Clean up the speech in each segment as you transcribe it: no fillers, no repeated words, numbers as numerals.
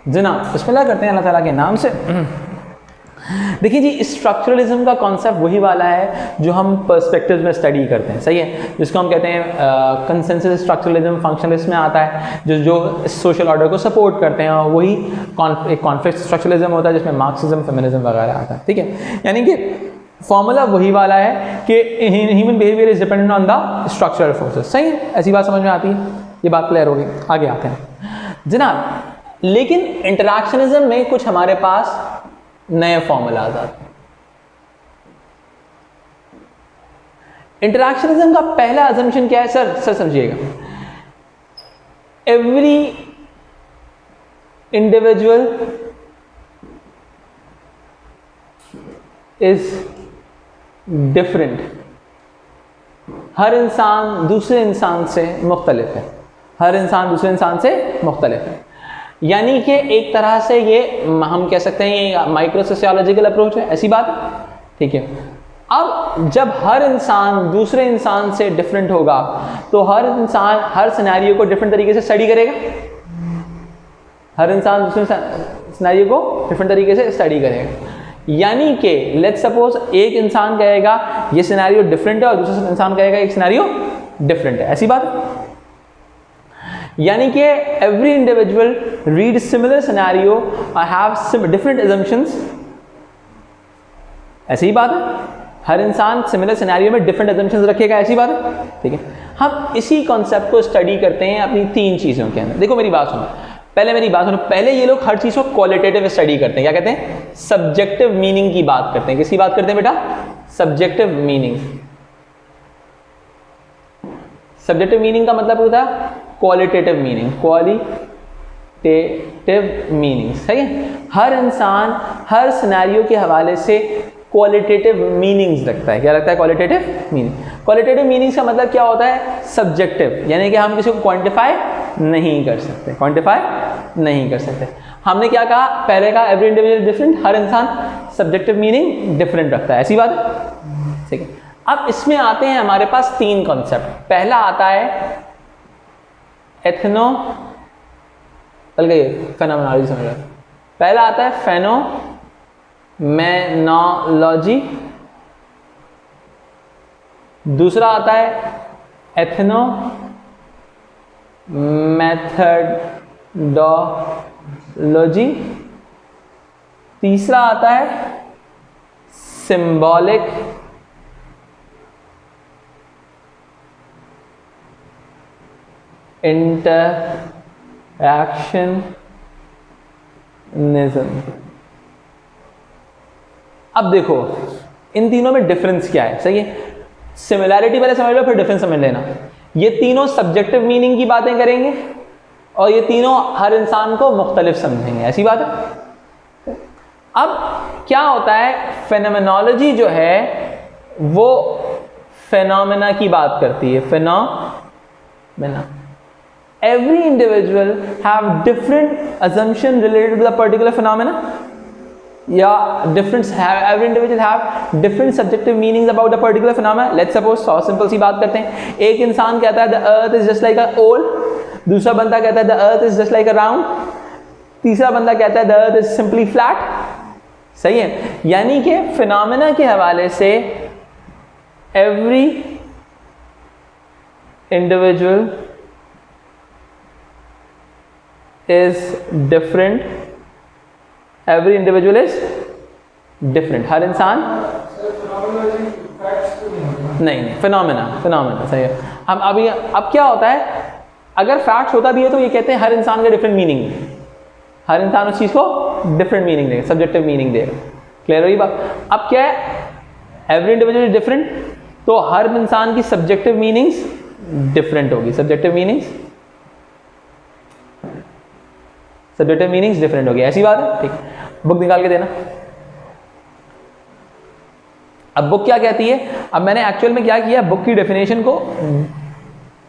जना बिस्मिल्लाह करते हैं अल्लाह ताला के नाम से। देखिए जी, स्ट्रक्चरलिज्म का कॉन्सेप्ट वही वाला है जो हम पर्सपेक्टिव में स्टडी करते हैं, सही है, जिसको हम कहते हैं कंसेंसस स्ट्रक्चरलिज्म, फंक्शनलिज्म में आता है, जो सोशल ऑर्डर को सपोर्ट करते हैं, और वही एक कॉन्फ्लिक्ट स्ट्रक्चरलिज्म होता है जिसमें मार्क्सिज्म, फेमिनिज्म वगैरह आता है, ठीक है। यानी कि फॉर्मूला वही वाला है कि human behaviour is dependent on the structural forces, सही है, ऐसी बात समझ में आती है, ये बात क्लियर होगी। आगे आते हैं जनाब। लेकिन इंटरैक्शनिज्म में कुछ हमारे पास नए फॉर्मूलाज आते हैं। इंटरैक्शनिज्म का पहला अजम्पशन क्या है सर समझिएगा, एवरी इंडिविजुअल इज डिफरेंट, हर इंसान दूसरे इंसान से मुख्तलिफ है, हर इंसान दूसरे इंसान से मुख्तलिफ है। यानी कि एक तरह से ये हम कह सकते हैं ये माइक्रो सोशियोलॉजिकल अप्रोच है, ऐसी बात है, ठीक है। अब जब हर इंसान दूसरे इंसान से डिफरेंट होगा तो हर इंसान हर सिनेरियो को डिफरेंट तरीके से स्टडी करेगा, हर इंसान दूसरे सिनेरियो को डिफरेंट तरीके से स्टडी करेगा। यानी कि लेट्स सपोज एक इंसान कहेगा ये सिनेरियो डिफरेंट है और दूसरा इंसान कहेगा एक सिनेरियो डिफरेंट है, ऐसी बात है। यानी कि every individual read similar scenario और हैव डिफरेंट assumptions, ऐसी ही बात है, हर इंसान सिमिलर सिनेरियो में डिफरेंट assumptions रखेगा, ऐसी बात है, ठीक है। हम इसी कॉन्सेप्ट को स्टडी करते हैं अपनी तीन चीज़ों के अंदर। देखो मेरी बात सुनो, पहले ये लोग हर चीज़ को क्वालिटेटिव स्टडी करते हैं, क्या कहते हैं, सब्जेक्टिव मीनिंग की बात करते हैं। किसकी बात करते हैं बेटा, सब्जेक्टिव मीनिंग। सब्जेक्टिव मीनिंग का मतलब होता है क्वालिटेटिव मीनिंग, क्वालिटेटिव मीनिंग, सही है। हर इंसान हर सिनेरियो के हवाले से क्वालिटेटिव मीनिंग्स रखता है। क्या रखता है, क्वालिटेटिव मीनिंग। क्वालिटेटिव मीनिंग्स का मतलब क्या होता है, सब्जेक्टिव, यानी कि हम किसी को क्वांटिफाई नहीं कर सकते, क्वांटिफाई नहीं कर सकते। हमने क्या कहा, पहले कहा एवरी इंडिविजुअल डिफरेंट, हर इंसान सब्जेक्टिव मीनिंग डिफरेंट रखता है, ऐसी बात है, ठीक है। अब इसमें आते हैं हमारे पास तीन कॉन्सेप्ट। पहला आता है एथनो, चल गई फेनोमेनोलॉजी समझ लो। पहला आता है फेनोमेनोलॉजी, दूसरा आता है एथनो मेथडोलॉजी, तीसरा आता है सिंबॉलिक इंटरैक्शनिज्म। अब देखो इन तीनों में डिफरेंस क्या है, सही है। सिमिलैरिटी पहले समझ लो फिर डिफरेंस समझ लेना। ये तीनों सब्जेक्टिव मीनिंग की बातें करेंगे और ये तीनों हर इंसान को मुख्तलिफ समझेंगे, ऐसी बात है। अब क्या होता है, फेनोमेनोलॉजी जो है वो फेनोमेना की बात करती है, phenomena. Every individual have different assumption related to the particular phenomena. Every individual have different subjective meanings about the particular phenomena. Let's suppose simple सी बात करते हैं, एक इंसान कहता है the earth is just like a oval, दूसरा बंदा कहता है the earth is just like a round, तीसरा बंदा कहता है the earth is simply flat, सही है। यानी कि फिनोमेना के हवाले से every individual is different, every individual is different, हर इंसान नहीं फिनोमेना सही है। अब क्या होता है, अगर फैक्ट्स होता भी है तो ये कहते हैं हर इंसान का डिफरेंट मीनिंग है, हर इंसान उस चीज़ को डिफरेंट मीनिंग देगा, सब्जेक्टिव मीनिंग देगा। क्लियर हुई बात। अब क्या है, एवरी इंडिविजुअल इज डिफरेंट, तो हर इंसान की सब्जेक्टिव मीनिंग्स डिफरेंट होगी, सब्जेक्टिव मीनिंग्स डिफरेंट होगी, ऐसी बात है, ठीक। बुक निकाल के देना। अब बुक क्या कहती है, अब मैंने एक्चुअल में क्या किया, बुक की डेफिनेशन को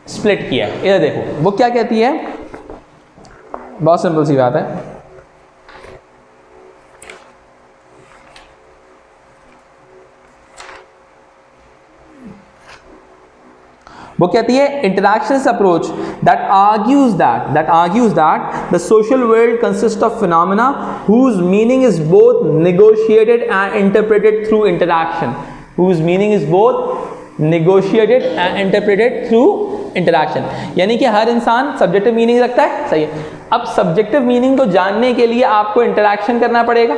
स्प्लिट किया। इधर देखो बुक क्या कहती है, बहुत सिंपल सी बात है। वो कहती है interactions approach that argues that the social world consist of phenomena whose meaning is both negotiated and interpreted through interaction, whose meaning is both negotiated and interpreted through interaction. यानी कि हर इंसान सब्जेक्टिव मीनिंग रखता है, सही है। अब subjective meaning को जानने के लिए आपको इंटरैक्शन करना पड़ेगा।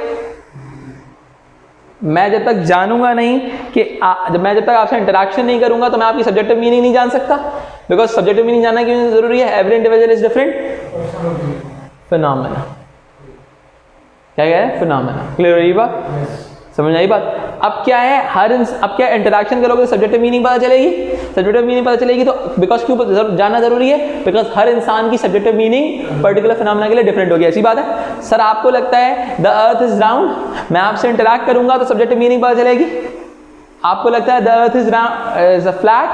मैं जब तक जानूंगा नहीं कि जब तक आपसे इंटरैक्शन नहीं करूंगा तो मैं आपकी सब्जेक्टिव मीनिंग नहीं जान सकता, बिकॉज सब्जेक्टिव मीनिंग जानना क्यों जरूरी है? Every individual is different phenomena. क्या है? फिनोमेना। क्लियर हुई बात? समझ आई बात? अब क्या है, अब क्या इंटरैक्शन करोगे तो सब्जेक्टिव मीनिंग पता चलेगी। सब्जेक्टिव मीनिंग पता चलेगी तो बिकॉज क्यों जानना जरूरी है? बिकॉज हर इंसान की सब्जेक्टिव मीनिंग पर्टिकुलर फिनोमेना के लिए डिफरेंट होगी। ऐसी बात है। सर आपको लगता है द अर्थ इज राउंड, मैं आपसे इंटरैक्ट करूंगा तो सब्जेक्टिव मीनिंग पता चलेगी। आपको लगता है द अर्थ इज फ्लैट,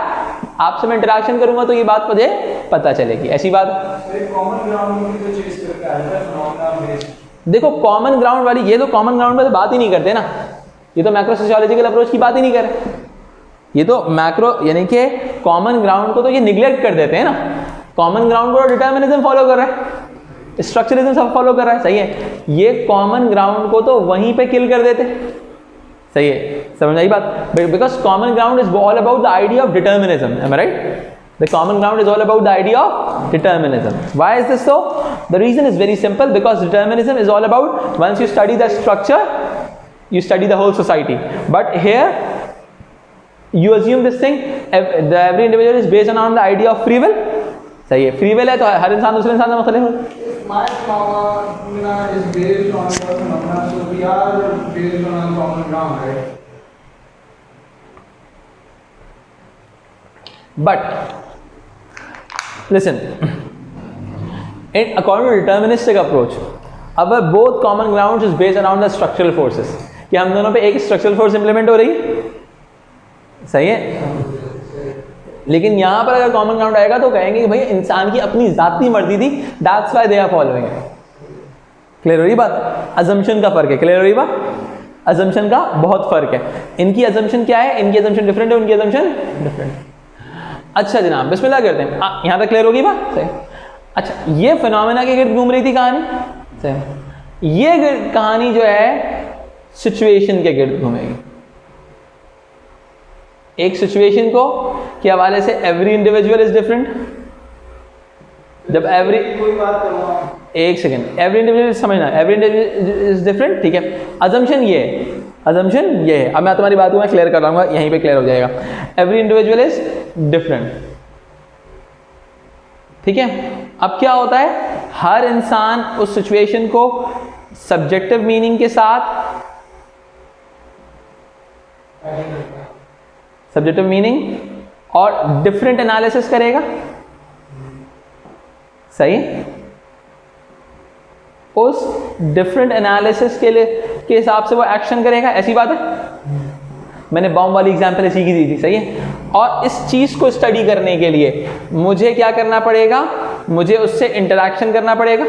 आपसे मैं इंटरैक्शन करूंगा तो ये बात मुझे पता चलेगी। ऐसी बात। देखो कॉमन ग्राउंड वाली, ये तो कॉमन ग्राउंड पर बात ही नहीं करते ना, ये तो मैक्रो सोशियोलॉजिकल अप्रोच की बात ही नहीं कर रहे। ये तो मैक्रो यानी कि कॉमन ग्राउंड को तो ये निग्लेक्ट कर देते हैं ना। कॉमन ग्राउंड को डिटर्मिनिज्म फॉलो कर रहा है, स्ट्रक्चरलिज्म सब फॉलो कर रहा है, सही है। ये कॉमन ग्राउंड को तो वहीं पे किल कर देते, सही है। समझ आई बात? Because common ground is all about the idea of determinism, am I right? The common ground is all about the idea of determinism. Why is this so? The reason is very simple, because determinism is all about once you study the structure, you study the whole society. But here, you assume this thing, every individual is based on the idea of free will. सही है, free will है तो हर इंसान दूसरे इंसान से मुख्तलिफ है। My phenomena is based on the phenomena, so we are based on common ground, right? But listen, according to deterministic approach, our both common grounds is based around the structural forces. कि हम दोनों पे एक structural force implement हो रही है, सही है। लेकिन यहाँ पर अगर कॉमन ग्राउंड आएगा तो कहेंगे कि भाई इंसान की अपनी जाती मर्जी थी, that's why they are following. Clear हो रही बात? अजम्पशन का फर्क है। क्लियर हो रही बात? अजम्पशन का बहुत फर्क है। इनकी अजम्पशन क्या है? इनकी अजम्पशन डिफरेंट है, उनकी अजम्पशन डिफरेंट है। अच्छा जनाब, बिस्मिल्लाह करते हैं। यहाँ तक क्लियर होगी बात? सही। अच्छा, ये फिनोमेना के गिर्द घूम रही थी कहानी, सही। ये कहानी जो है सिचुएशन के गिर्द घूमेगी। एक सिचुएशन को के हवाले से एवरी इंडिविजुअल इज डिफरेंट। जब एवरी, कोई बात करूँगा, एक सेकेंड, एवरी इंडिविजुअल समझना, एवरी इंडिविजुअल इज डिफरेंट, ठीक है। अजम्पशन ये है, अजम्पशन ये है। अब मैं तुम्हारी बात को मैं क्लियर कर रहा हूँ, यहीं पे क्लियर हो जाएगा। एवरी इंडिविजुअल इज डिफरेंट, ठीक है। अब क्या होता है, हर इंसान उस सिचुएशन को सब्जेक्टिव मीनिंग के साथ, सब्जेक्टिव मीनिंग और डिफरेंट एनालिसिस करेगा, सही। उस डिफरेंट एनालिसिस के लिए के हिसाब से वो एक्शन करेगा, ऐसी बात है। मैंने बॉम्ब वाली एग्जांपल इसी की दी थी, सही है। और इस चीज को स्टडी करने के लिए मुझे क्या करना पड़ेगा? मुझे उससे इंटरैक्शन करना पड़ेगा।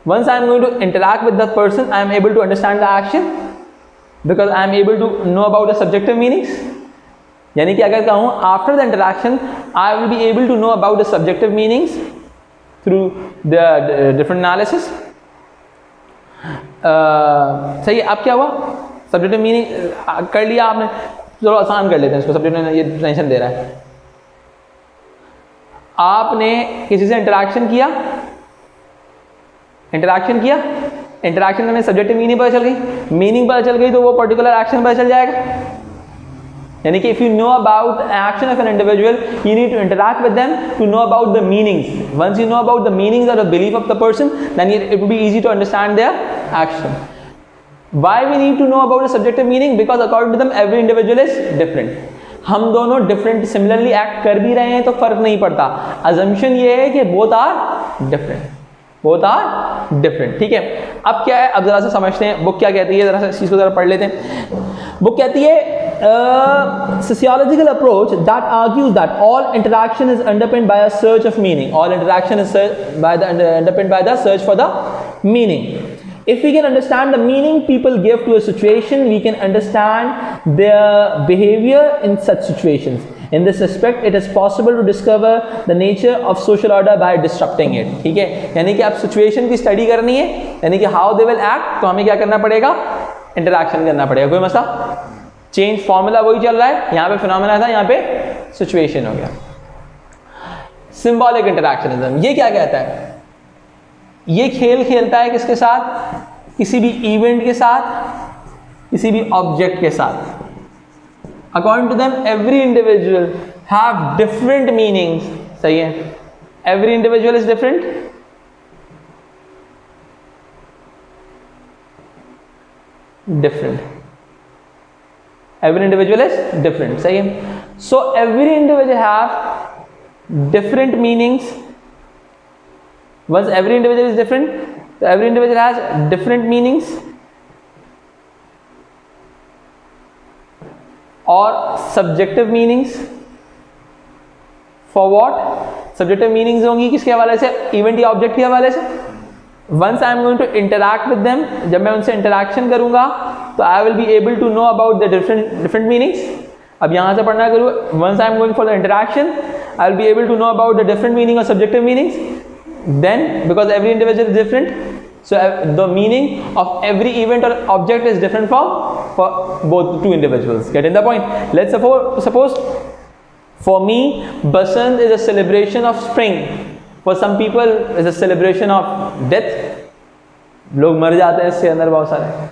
Once I am going to interact with the person, I am able to understand the action, because I am able to know about the subjective meanings. यानी कि अगर कहूँ after the interaction I will be able to know about the subjective meanings through the different analysis. सही है। अब क्या हुआ, subjective meaning कर लिया आपने, थोड़ा आसान कर लेते हैं इसको, सब्जेक्ट ये टेंशन दे रहा है। आपने किसी से इंटरैक्शन किया, इंटरैक्शन करने सब्जेक्टिव मीनिंग पता चल गई, मीनिंग पता चल गई तो वो पर्टिकुलर एक्शन पता चल जाएगा। यानी कि if you know about action of an individual, you need to interact with them to know about the meanings. Once you know about the meanings और the belief of the person, then it will be easy to understand their action. Why we need to know about the subjective meaning? Because according to them every individual is different. हम दोनों different similarly act कर भी रहे हैं तो फर्क नहीं पड़ता। अजम्पशन ये है कि both are different, both are different, ठीक है। अब क्या है, अब जरा सा समझते हैं बुक क्या कहती है, जरा सा इस चीज को जरा पढ़ लेते हैं। बुक कहती है sociological approach that argues that all interaction is underpinned by a search of meaning. All interaction is underpinned by the search for the meaning. If we can understand the meaning people give to a situation, we can understand their behavior in such situations. In this respect, it is possible to discover the nature of social order by disrupting it. ठीक है, यानी कि आप situation की study करनी है, यानी कि हाउ दे विल एक्ट, तो हमें क्या करना पड़ेगा, इंटरैक्शन करना पड़ेगा. कोई मसला, चेंज फॉर्मूला वही चल रहा है, यहाँ पे फिनोमेना था, यहाँ पे सिचुएशन हो गया. सिंबॉलिक इंटरैक्शनिज्म, ये क्या कहता है, ये खेल खेलता है किसके साथ, किसी भी इवेंट के साथ, किसी भी ऑब्जेक्ट के साथ. According to them, every individual have different meanings. सही है, every individual is different. Different. Every individual is different. सही है. So every individual have different meanings. Once every individual is different, so every individual has different meanings. और subjective meanings. For what, subjective meanings होंगी किसके हवाले से, event या object के हवाले से. Once I am going to interact with them, जब मैं उनसे इंटरैक्शन करूंगा तो I will be able to know about the different meanings. अब यहाँ से पढ़ना करूँ, once I am going for the interaction I will be able to know about the different meaning और subjective meanings. Then because every individual is different, so the meaning of every event or object is different for both two individuals. Getting the point? Let's suppose for me Basant is a celebration of spring, for some people is a celebration of death. लोग मर जाते हैं इसके अंदर बहुत सारे.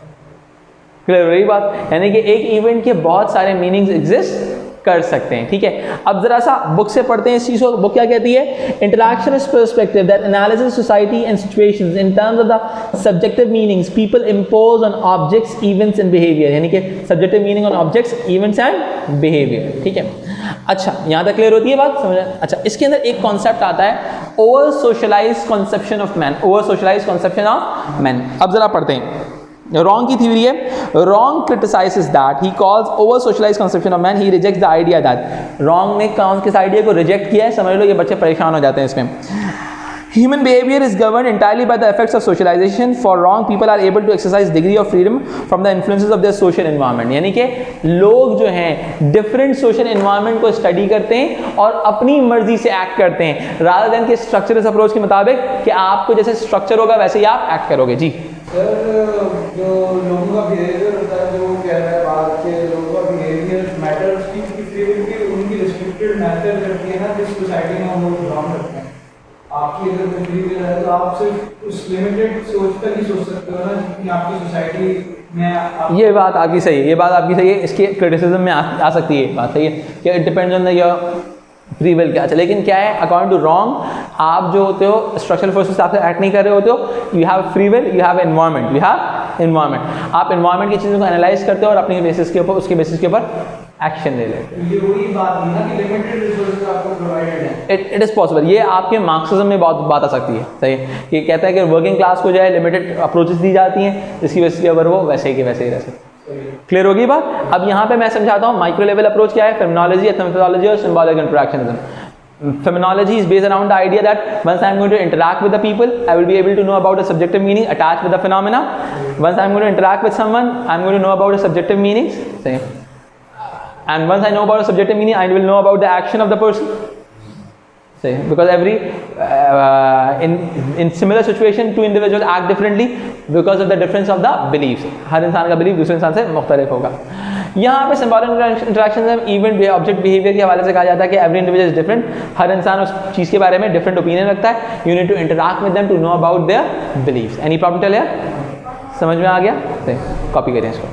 Clear रही बात, यानी कि एक इवेंट के बहुत सारे मीनिंग्स एग्जिस्ट कर सकते हैं. ठीक है, अब जरा सा बुक से पढ़ते हैं इस चीज को. बुक क्या कहती है, interaction is perspective that analysis society and situations in terms of the subjective meanings people impose on objects, events and behaviour. यानी कि subjective meaning on objects, events and behaviour. ठीक है, अच्छा यहाँ तक क्लियर होती है बात, समझ. अच्छा, इसके अंदर एक कॉन्सेप्ट आता है, over socialise conception of man. Over socialise conception of man. अब जरा पढ़ते हैं. रॉन्ग की थ्योरी है. Wrong criticises that he calls over socialise conception of man, he rejects the idea that. Wrong ने किस आइडिया को रिजेक्ट किया है, समझ लो ये बच्चे परेशान हो जाते हैं इसमें. Human behavior is governed entirely by the effects of socialization. For wrong, people are able to exercise degree of freedom from the influences of their social environment. यानी कि लोग जो हैं different social environment को study करते हैं और अपनी मर्जी से act करते हैं, rather than कि structureless approach के मुताबिक कि आपको जैसे structure होगा वैसे ही आप act करोगे. जी सर, जो लोगों का बिहेवियर होता है, जो कह रहा है बात के लोगों का बिहेवियर मैटर्स की फ्री विल की उनकी रिस्ट्रिक्टेड मैटर करती है ना, जिस सोसाइटी में हम लोग बिलोंग करते हैं. आपकी अगर कोई फ्री विल है तो आप सिर्फ उस लिमिटेड सोच तक ही सोच सकते हो ना, कि आपकी सोसाइटी में ये बात आपकी सही है, ये बात आपकी सही है. इसके क्रिटिसिज्म में आ सकती है, बात सही है कि it depends on your free will क्या. अच्छा, लेकिन क्या है, अकॉर्डिंग टू रॉन्ग, आप जो होते हो स्ट्रक्चरल फोर्सेस आप एक्ट नहीं कर रहे होते हो. You have free will, you have environment, you have environment. आप एनवायरनमेंट की चीज़ों को एनालाइज करते हो और अपनी बेसिस के ऊपर, उसके बेसिस के ऊपर एक्शन ले लेते हो. ये वही बात है ना कि लिमिटेड रिसोर्सेज आपको प्रोवाइडेड है. It is possible. ये आपके मार्क्सिज्म में बहुत बात आ सकती है. सही है, ये कहता है कि वर्किंग क्लास को जो है लिमिटेड अप्रोचेस दी जाती हैं, जिसकी बेसिस के ऊपर वो वैसे ही के वैसे ही रह सकते. क्लियर होगी बात. अब यहाँ पे मैं समझाता हूँ माइक्रो लेवल अप्रोच क्या है, फेमिनोलॉजी, एथनोलॉजी और symbolic interactionism. Phenomenology is based around the idea that once I am going to interact with the people, I will be able to know about the subjective meaning attached with the phenomena. Once I am going to interact with someone, I am going to know about the subjective meanings. Same. And once I know about the subjective meaning, I will know about the action of the person. Same. Because every in similar situation, two individuals act differently because of the difference of the beliefs. हर इंसान का belief दूसरे इंसान से मुख्तलिफ होगा. यहाँ पे symbolic interaction event object behaviour के हवाले से कहा जाता है कि एवरी इंडिविजुअल इज डिफरेंट. हर इंसान उस चीज़ के बारे में डिफरेंट ओपिनियन रखता है. You need to interact with them to know about their believes. Any problem? समझ में आ गया? कॉपी करें इसको.